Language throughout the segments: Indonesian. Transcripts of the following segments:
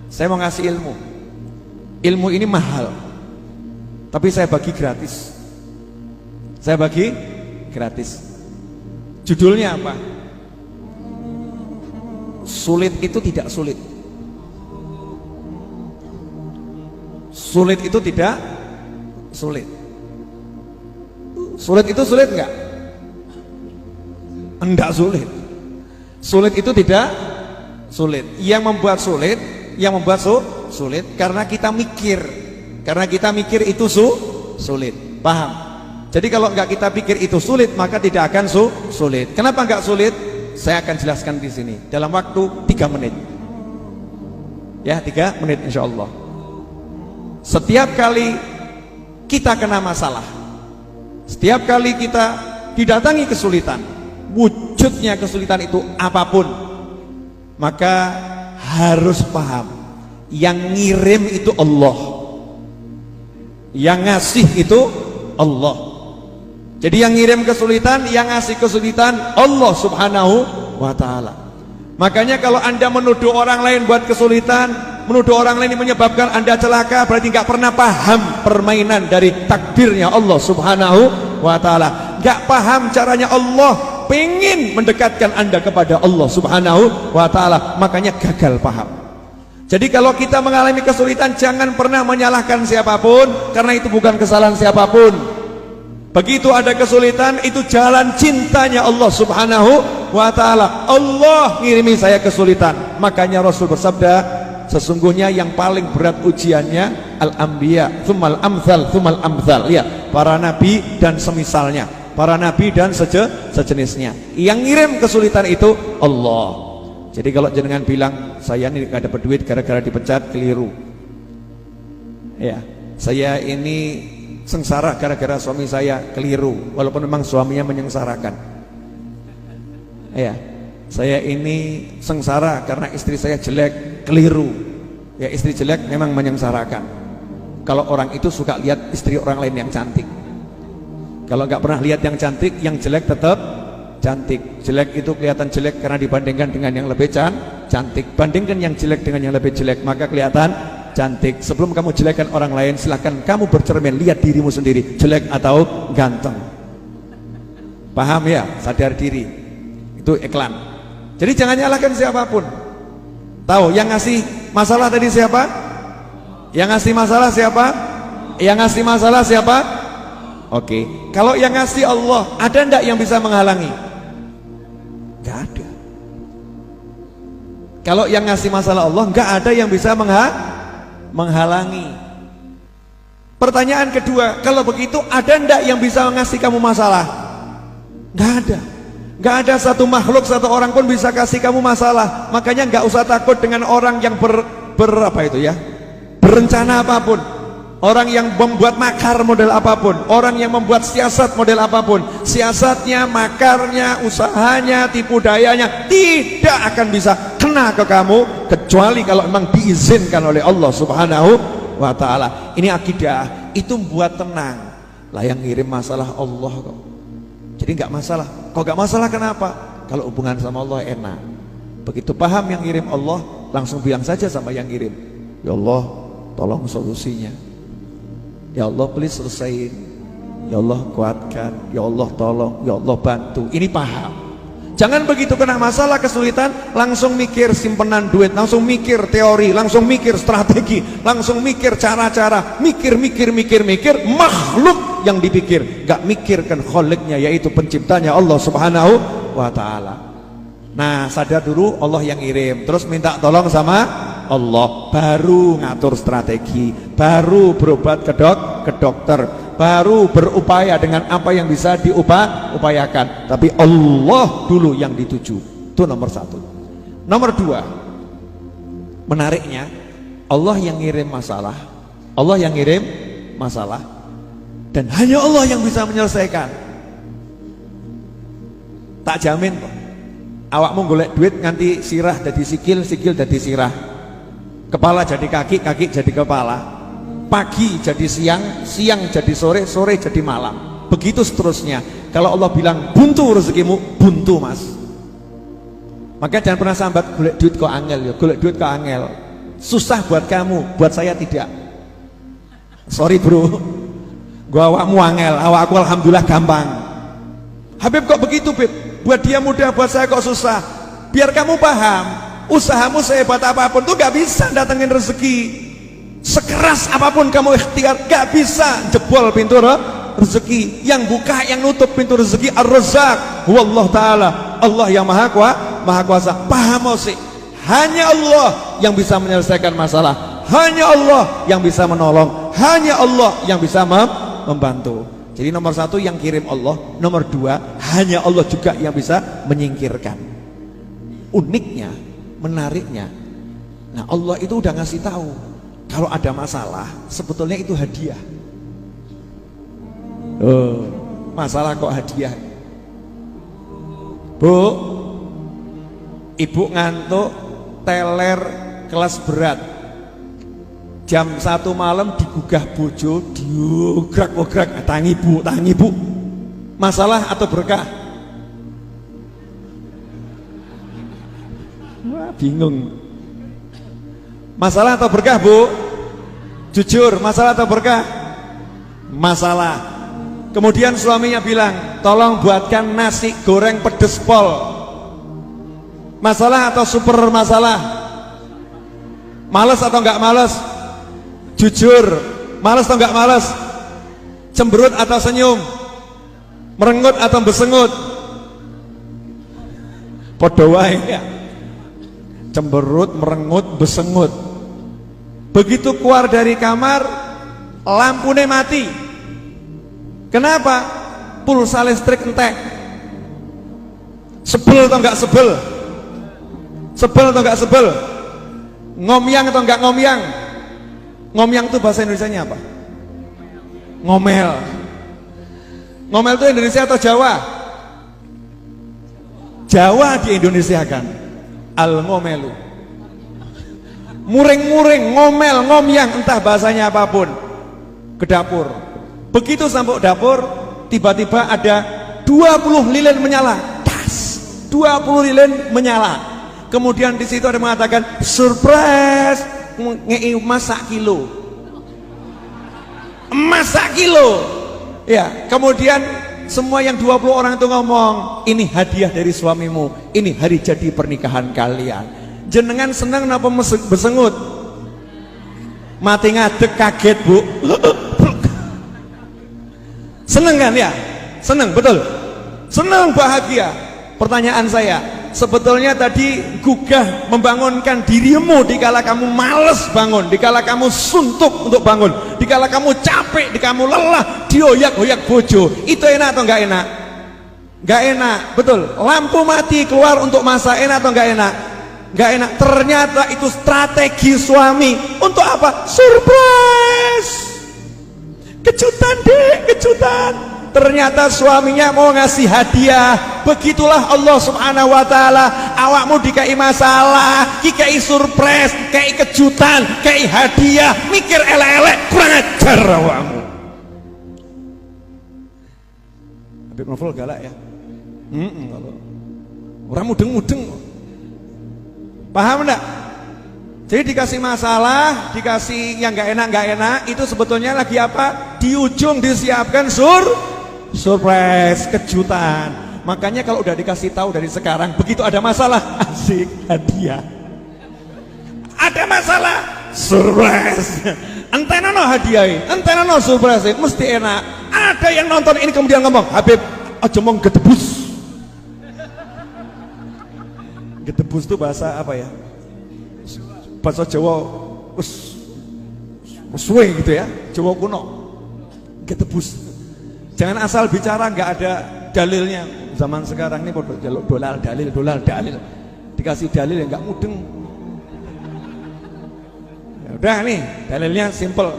Saya mau ngasih ilmu. Ilmu ini mahal, tapi saya bagi gratis. Saya bagi gratis. Judulnya apa? Sulit itu tidak sulit. Sulit itu tidak sulit. Sulit itu sulit enggak? Enggak sulit. Sulit itu tidak sulit. Yang membuat sulit karena kita mikir. Karena kita mikir itu sulit. Paham? Jadi kalau enggak kita pikir itu sulit, maka tidak akan sulit. Kenapa enggak sulit? Saya akan jelaskan di sini dalam waktu 3 menit. Ya, 3 menit insyaallah. Setiap kali kita kena masalah, setiap kali kita didatangi kesulitan, wujudnya kesulitan itu apapun, maka harus paham yang ngirim itu Allah, yang ngasih itu Allah. Jadi yang ngirim kesulitan, yang ngasih kesulitan Allah subhanahu wa ta'ala. Makanya kalau anda menuduh orang lain buat kesulitan, menuduh orang lain menyebabkan anda celaka, berarti nggak pernah paham permainan dari takdirnya Allah subhanahu wa ta'ala. Nggak paham caranya Allah pengen mendekatkan anda kepada Allah subhanahu wa ta'ala, makanya gagal paham. Jadi kalau kita mengalami kesulitan, jangan pernah menyalahkan siapapun, karena itu bukan kesalahan siapapun. Begitu ada kesulitan, itu jalan cintanya Allah subhanahu wa ta'ala. Allah ngirimi saya kesulitan. Makanya Rasul bersabda, sesungguhnya yang paling berat ujiannya al-anbiya, tsummal amsal, tsummal amsal. Ya, para nabi dan semisalnya, para nabi dan sejenisnya. Yang ngirim kesulitan itu Allah. Jadi kalau jenengan bilang saya ini gak dapat duit gara-gara dipecat, keliru. Ya, saya ini sengsara gara-gara suami saya, keliru. Walaupun memang suaminya menyengsarakan. Ya, saya ini sengsara karena istri saya jelek, keliru. Ya, istri jelek memang menyengsarakan. Kalau orang itu suka lihat istri orang lain yang cantik. Kalau nggak pernah lihat yang cantik, yang jelek tetap cantik. Jelek itu kelihatan jelek karena dibandingkan dengan yang lebih cantik. Bandingkan yang jelek dengan yang lebih jelek, maka kelihatan cantik. Sebelum kamu jelekkan orang lain, silahkan kamu bercermin, lihat dirimu sendiri, jelek atau ganteng. Paham ya? Sadar diri. Itu iklan. Jadi jangan nyalahkan siapapun. Tahu yang ngasih masalah tadi siapa? Yang ngasih masalah siapa? Yang ngasih masalah siapa? Oke. Kalau yang ngasih Allah, ada enggak yang bisa menghalangi? Enggak ada. Kalau yang ngasih masalah Allah, enggak ada yang bisa menghalangi. Pertanyaan kedua, kalau begitu ada ndak yang bisa ngasih kamu masalah? Nggak ada. Nggak ada satu makhluk, satu orang pun bisa kasih kamu masalah. Makanya nggak usah takut dengan orang yang berencana apapun, orang yang membuat makar model apapun, orang yang membuat siasat model apapun. Siasatnya, makarnya, usahanya, tipu dayanya tidak akan bisa kena ke kamu kecuali kalau memang diizinkan oleh Allah subhanahu wa ta'ala. Ini akidah, itu buat tenang. Lah yang ngirim masalah Allah kok. Jadi nggak masalah. Kok nggak masalah kenapa? Kalau hubungan sama Allah enak. Begitu paham yang ngirim Allah, langsung bilang saja sama yang ngirim, ya Allah tolong solusinya, ya Allah please selesaiin, ya Allah kuatkan, ya Allah tolong, ya Allah bantu. Ini paham. Jangan begitu kena masalah kesulitan langsung mikir simpenan duit, langsung mikir teori, langsung mikir strategi, langsung mikir cara-cara, mikir makhluk yang dipikir, gak mikirkan kholiknya, yaitu penciptanya Allah subhanahu wa ta'ala. Nah, sadar dulu Allah yang ngirim, terus minta tolong sama Allah, baru ngatur strategi, baru berobat ke dokter, baru berupaya dengan apa yang bisa diupayakan. Tapi Allah dulu yang dituju. Itu nomor satu. Nomor dua, menariknya, Allah yang ngirim masalah, Allah yang ngirim masalah, dan hanya Allah yang bisa menyelesaikan. Tak jamin kok. Awakmu golek duit nganti sirah jadi sikil, sikil jadi sirah, kepala jadi kaki, kaki jadi kepala, pagi jadi siang, siang jadi sore, sore jadi malam, begitu seterusnya. Kalau Allah bilang buntu rezekimu, buntu mas. Maka jangan pernah sambat golek duit kok angel, ya golek duit kok angel. susah buat kamu, buat saya tidak. Sorry bro, gua awakmu angel, awakku alhamdulillah gampang. Habib kok begitu Bib? Buat dia mudah, buat saya kok susah. Biar kamu paham, usahamu sehebat apapun tuh gak bisa datengin rezeki. Sekeras apapun kamu ikhtiar, gak bisa jebol pintu rezeki. Yang buka, yang nutup pintu rezeki Ar-Razzaq wallah ta'ala, Allah yang maha kuasa. Paham sih, hanya Allah yang bisa menyelesaikan masalah, hanya Allah yang bisa menolong, hanya Allah yang bisa membantu. Jadi nomor satu yang kirim Allah, nomor dua hanya Allah juga yang bisa menyingkirkan. Uniknya, menariknya, nah Allah itu udah ngasih tahu kalau ada masalah sebetulnya itu hadiah. Oh, masalah kok hadiah? Bu, ibu ngantuk, teler kelas berat, jam 1 malam digugah bojo, diugrak-ugrak, tangi bu, masalah atau berkah? Wah, bingung. Masalah atau berkah bu? Jujur, masalah atau berkah? Masalah. Kemudian suaminya bilang, tolong buatkan nasi goreng pedes pol. Masalah atau super masalah? Males atau enggak males? Jujur, males atau enggak males? Cemberut atau senyum? Merengut atau besengut? Podo wae ya. Cemberut, merengut, besengut. Begitu keluar dari kamar, lampunya mati. Kenapa? Pulsa listrik entek. Sebel atau enggak sebel? Sebel atau enggak sebel? Ngomyang atau enggak ngomyang? Ngomyang itu bahasa Indonesianya apa? Ngomel. Ngomel itu Indonesia atau Jawa? Jawa di Indonesia kan. Al-ngomelu. Muring-muring, ngomel, ngomyang, entah bahasanya apapun. Ke dapur. Begitu sampai dapur, tiba-tiba ada 20 lilin menyala. Tas, 20 lilin menyala. Kemudian di situ ada mengatakan surprise, ngei emas sak kilo. Emas sak kilo. Ya, kemudian semua yang 20 orang itu ngomong, ini hadiah dari suamimu, ini hari jadi pernikahan kalian. Jenengan seneng napa besengut? Mati ngadeg kaget bu. Seneng kan ya? Seneng, betul? Seneng, bahagia. Pertanyaan saya, sebetulnya tadi gugah membangunkan dirimu dikala kamu males bangun, dikala kamu suntuk untuk bangun, dikala kamu capek, dikala kamu lelah, dioyak-oyak bojo, itu enak atau enggak enak? Enggak enak, betul. Lampu mati keluar untuk masak, enak atau enggak enak? Enggak enak. Ternyata itu strategi suami. Untuk apa? Surprise. Kejutan deh, kejutan. Ternyata suaminya mau ngasih hadiah. Begitulah Allah subhanahu wa ta'ala. Awakmu dikai masalah, dikai surprise, dikai kejutan, dikai hadiah, mikir elek-elek, kurang ajar awakmu. Habib Novel galak ya. Orang mudeng-mudeng. Paham enggak? Jadi dikasih masalah, dikasih yang gak enak, itu sebetulnya lagi apa? Di ujung disiapkan surprise, kejutan. Makanya kalau udah dikasih tahu dari sekarang, begitu ada masalah, asik, hadiah. Ada masalah, surprise. Entena no hadiah, entena no surprise, mesti enak. Ada yang nonton ini kemudian ngomong, Habib, aja mau gedebus. Gedebus itu bahasa apa ya? Bahasa Jawa suwe gitu ya, Jawa kuno. Gedebus. Jangan asal bicara nggak ada dalilnya. Zaman sekarang ini dolal dalil. Dikasih dalil yang nggak mudeng. Ya udah nih, dalilnya simple.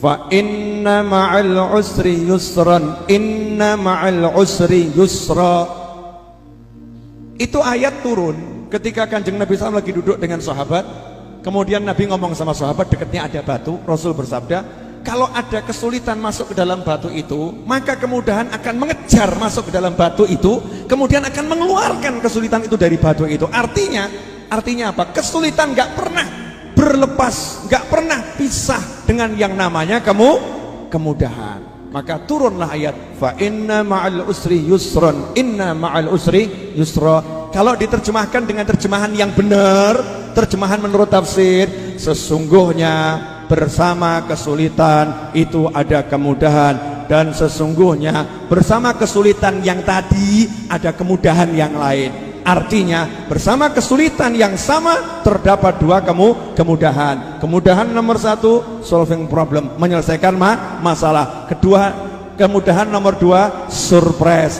Fa inna ma'al usri yusran, inna ma'al usri yusra. Itu ayat turun ketika Kanjeng Nabi SAW lagi duduk dengan sahabat. Kemudian Nabi ngomong sama sahabat, dekatnya ada batu. Rasul bersabda, kalau ada kesulitan masuk ke dalam batu itu, maka kemudahan akan mengejar masuk ke dalam batu itu, kemudian akan mengeluarkan kesulitan itu dari batu itu. Artinya apa? Kesulitan gak pernah berlepas, nggak pernah pisah dengan yang namanya kemudahan. Maka turunlah ayat fa inna ma'al usri yusron, inna ma'al usri yusra. Kalau diterjemahkan dengan terjemahan yang benar, terjemahan menurut tafsir, sesungguhnya bersama kesulitan itu ada kemudahan, dan sesungguhnya bersama kesulitan yang tadi ada kemudahan yang lain. Artinya bersama kesulitan yang sama terdapat dua kemudahan. Kemudahan nomor satu, solving problem, menyelesaikan masalah. Kedua, kemudahan nomor dua, surprise,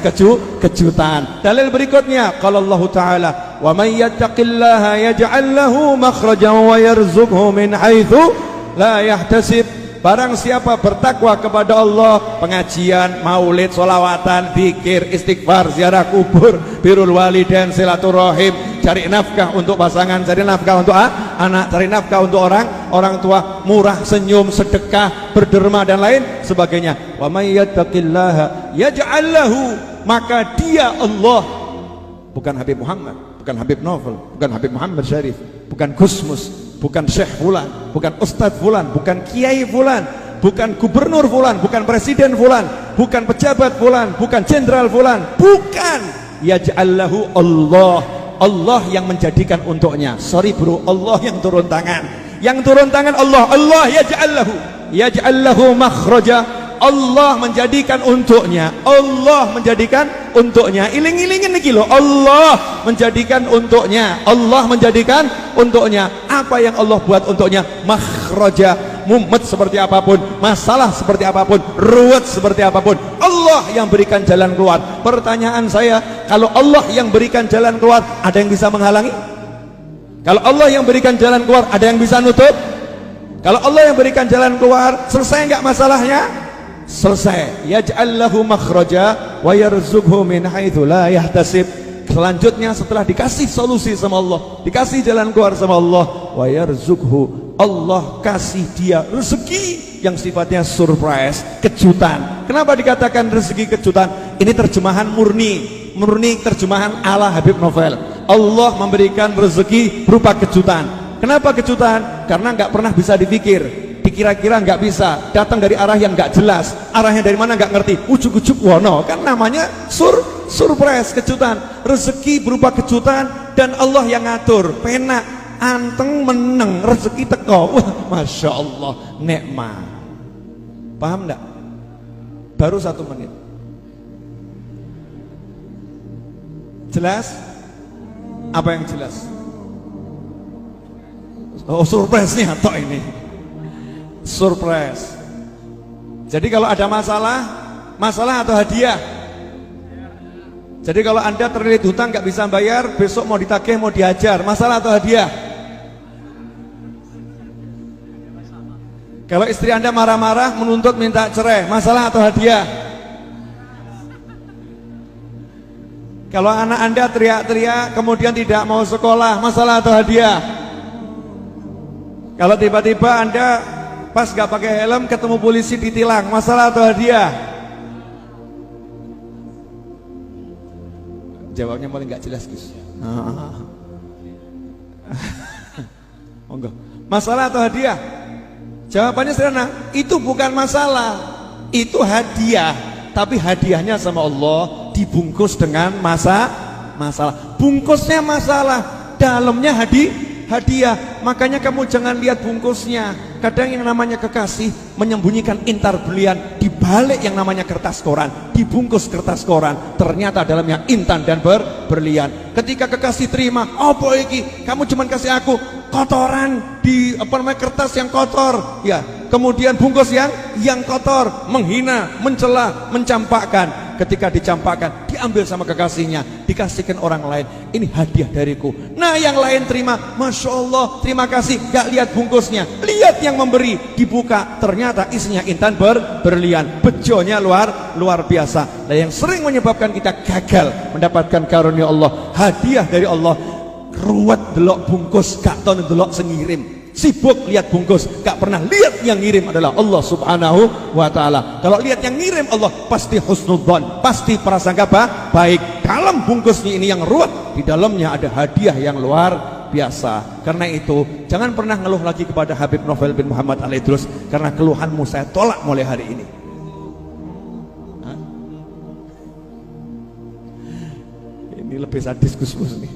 kejutan. Dalil berikutnya, qala Allah Ta'ala, wa may yattaqillaha yaj'al lahu makhrajan wa yarzuqhu min haitsu la yahtasib. Barang siapa bertakwa kepada Allah, pengajian, maulid, sholawatan, zikir, istighfar, ziarah kubur, birrul walidain, silaturahim, cari nafkah untuk pasangan, cari nafkah untuk anak, cari nafkah untuk orang tua, murah, senyum, sedekah, berderma dan lain sebagainya. Wa may yattaqillaha yaj'al lahu, maka dia Allah, bukan Habib Muhammad, bukan Habib Novel, bukan Habib Muhammad Syarif, bukan Gusmus, bukan Syekh fulan, bukan Ustadz fulan, bukan Kiai fulan, bukan Gubernur fulan, bukan Presiden fulan, bukan pejabat fulan, bukan Jenderal fulan, bukan. Yaj'allahu Allah, Allah yang menjadikan untuknya. Sorry bro, Allah yang turun tangan. Yang turun tangan Allah, Allah yaj'allahu makhraja, Allah menjadikan untuknya, Allah menjadikan untuknya. Iling-ilingin nih loh, Allah menjadikan untuknya, Allah menjadikan untuknya. Apa yang Allah buat untuknya? Makhraja, mumet seperti apapun, masalah seperti apapun, ruwet seperti apapun, Allah yang berikan jalan keluar. Pertanyaan saya, kalau Allah yang berikan jalan keluar, ada yang bisa menghalangi? Kalau Allah yang berikan jalan keluar, ada yang bisa nutup? Kalau Allah yang berikan jalan keluar, selesai enggak masalahnya? Selesai. Yaj'allahu makhraja wa yarzuqhu min haitsu la yahtasib. Selanjutnya setelah dikasih solusi sama Allah, dikasih jalan keluar sama Allah, wa yarzuqhu, Allah kasih dia rezeki yang sifatnya surprise, kejutan. Kenapa dikatakan rezeki kejutan? Ini terjemahan murni terjemahan ala Habib Novel. Allah memberikan rezeki berupa kejutan. Kenapa kejutan? Karena nggak pernah bisa dipikir, dikira-kira nggak bisa, datang dari arah yang nggak jelas, arahnya dari mana nggak ngerti, ujuk-ujuk wono, kan namanya surprise, kejutan. Rezeki berupa kejutan dan Allah yang ngatur. Penak anteng meneng rezeki teko, wah masya Allah, nikmat. Paham nggak? Baru 1 menit. Jelas? Apa yang jelas? Oh, surprise-nya tok ini. Surprise. Jadi kalau ada masalah atau hadiah. Jadi kalau Anda terlilit hutang nggak bisa bayar, besok mau ditagih, mau dihajar, masalah atau hadiah? Kalau istri Anda marah-marah menuntut minta cerai, masalah atau hadiah? Kalau anak Anda teriak-teriak kemudian tidak mau sekolah, masalah atau hadiah? Kalau tiba-tiba Anda pas gak pakai helm ketemu polisi ditilang, masalah atau hadiah? Jawabnya mulai gak jelas Gus. Masalah atau hadiah? Jawabannya sederhana, itu bukan masalah, itu hadiah. Tapi hadiahnya sama Allah dibungkus dengan masalah. Bungkusnya masalah, dalamnya hadiah. Makanya kamu jangan lihat bungkusnya. Kadang yang namanya kekasih menyembunyikan intar berlian di balik yang namanya kertas koran, dibungkus kertas koran, ternyata dalamnya intan dan berlian. Ketika kekasih terima, apa iki? Kamu cuma kasih aku kotoran di kertas yang kotor, ya. Kemudian bungkus yang kotor, menghina, mencela, mencampakkan. Ketika dicampakkan, diambil sama kekasihnya, dikasihkan orang lain. Ini hadiah dariku. Nah yang lain terima, masya Allah, terima kasih. Gak lihat bungkusnya, lihat yang memberi. Dibuka, ternyata isinya intan berlian. Bejonya luar biasa. Dan yang sering menyebabkan kita gagal mendapatkan karunia Allah, hadiah dari Allah. Ruwet delok bungkus, gak tau delok sengirim. Sibuk lihat bungkus, gak pernah lihat yang ngirim adalah Allah subhanahu wa ta'ala. Kalau lihat yang ngirim Allah, pasti husnudzon, pasti prasangka baik. Dalam bungkusnya ini yang ruwet, di dalamnya ada hadiah yang luar biasa. Karena itu jangan pernah ngeluh lagi kepada Habib Novel bin Muhammad Al-Idrus, karena keluhanmu saya tolak mulai hari ini. Hah? Ini lebih sadis Gus nih.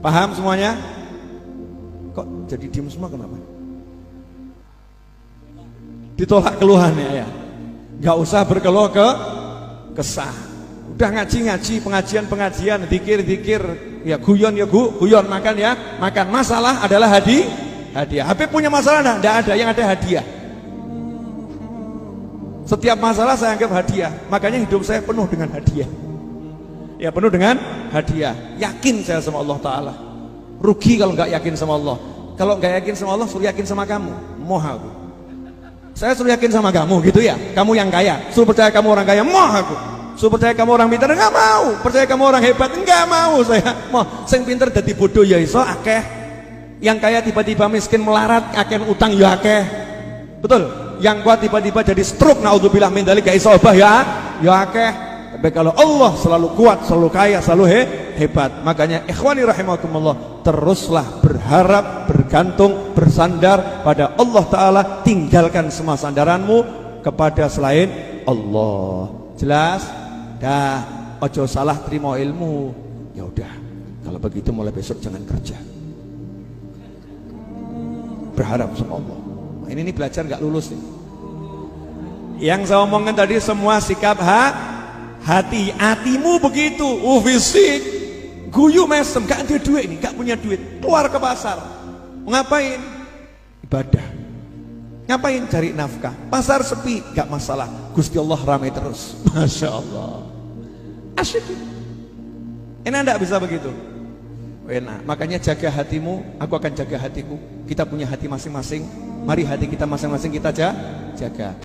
Paham semuanya? Kok jadi diem semua kenapa? Ditolak keluhannya ya. Gak usah berkeluh kesah. Udah ngaji pengajian, dikir ya guyon guyon, makan ya makan. Masalah adalah hadiah. Habib punya masalah enggak ada, yang ada hadiah. Setiap masalah saya anggap hadiah. Makanya hidup saya penuh dengan hadiah. Ya penuh dengan hadiah. Yakin saya sama Allah Ta'ala. Rugi kalau nggak yakin sama Allah. Kalau nggak yakin sama Allah, suruh yakin sama kamu. Moh aku. Saya suruh yakin sama kamu gitu ya. Kamu yang kaya, suruh percaya kamu orang kaya. Moh aku. Suruh percaya kamu orang pintar, nggak mau. Percaya kamu orang hebat, nggak mau saya. Moh, sing pintar dadi bodoh ya iso akeh. Yang kaya tiba-tiba miskin melarat, akeh utang ya akeh. Betul. Yang kuat tiba-tiba jadi stroke, naudzubillah min dzalik, gak iso obah ya akeh. Tapi kalau Allah selalu kuat, selalu kaya, selalu hebat. Makanya ikhwani rahimakumullah, teruslah berharap, bergantung, bersandar pada Allah Ta'ala. Tinggalkan semua sandaranmu kepada selain Allah. Jelas? Dah, ojo salah terima ilmu. Ya udah, kalau begitu mulai besok jangan kerja. Berharap sama Allah. Nah, ini belajar nggak lulus nih. Yang saya omongkan tadi semua sikap hatimu begitu. Fisik guyu mesem, gak ada duit nih, gak punya duit, keluar ke pasar. Ngapain? Ibadah. Ngapain? Cari nafkah. Pasar sepi, gak masalah, Gusti Allah ramai terus. Masya Allah, asyik. Enak enggak bisa begitu? Enak. Makanya jaga hatimu, aku akan jaga hatiku. Kita punya hati masing-masing. Mari hati kita masing-masing kita jaga.